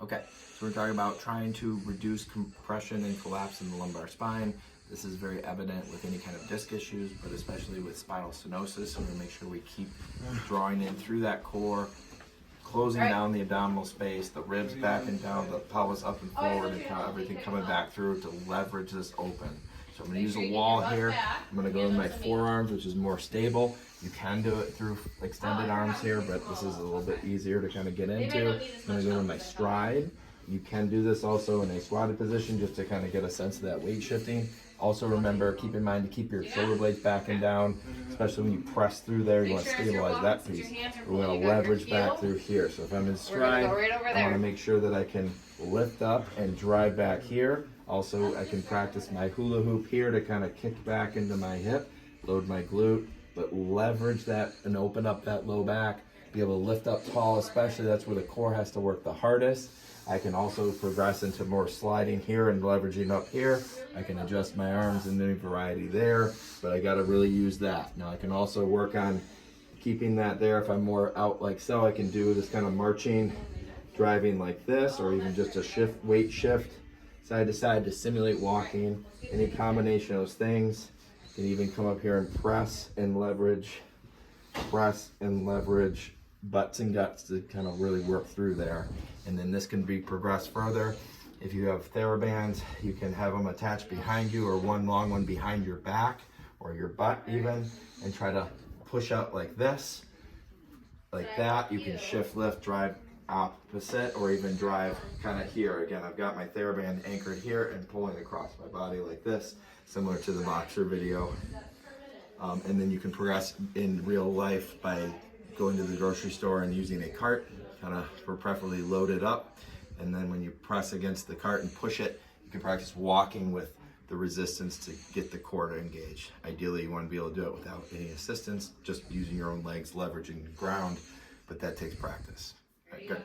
Okay, so we're talking about trying to reduce compression and collapse in the lumbar spine. This is very evident with any kind of disc issues, but especially with spinal stenosis. So we're gonna make sure we keep drawing in through that core, closing down the abdominal space, the ribs back and down, the pelvis up and forward, and kind of everything coming back through to leverage this open. So I'm gonna use a wall here. I'm gonna go in my forearms, which is more stable. You can do it through extended arms here, but this is a little bit easier to kind of get into. I'm gonna go in my stride. You can do this also in a squatted position just to kind of get a sense of that weight shifting. Also remember, keep in mind to keep your shoulder blades back and down, especially when you press through there, you want to stabilize that piece. We're going to leverage back through here. So if I'm in stride, I want to make sure that I can lift up and drive back here. Also, I can practice my hula hoop here to kind of kick back into my hip, load my glute, but leverage that and open up that low back, be able to lift up tall, especially that's where the core has to work the hardest. I can also progress into more sliding here and leveraging up here. I can adjust my arms in any variety there, but I got to really use that. Now I can also work on keeping that there. If I'm more out like so, I can do this kind of marching, driving like this, or even just a shift, weight shift, side to side to simulate walking. Any combination of those things. You can even come up here and press and leverage, butts and guts to kind of really work through there. And then this can be progressed further. If you have TheraBands, you can have them attached behind you or one long one behind your back or your butt even, and try to push up like this, like that. You can shift, lift, drive opposite, or even drive kind of here. Again, I've got my TheraBand anchored here and pulling across my body like this, similar to the boxer video. And then you can progress in real life by going to the grocery store and using a cart, kind of preferably loaded up. And then when you press against the cart and push it, you can practice walking with the resistance to get the core to engage. Ideally, you want to be able to do it without any assistance, just using your own legs, leveraging the ground, but that takes practice. All right, good.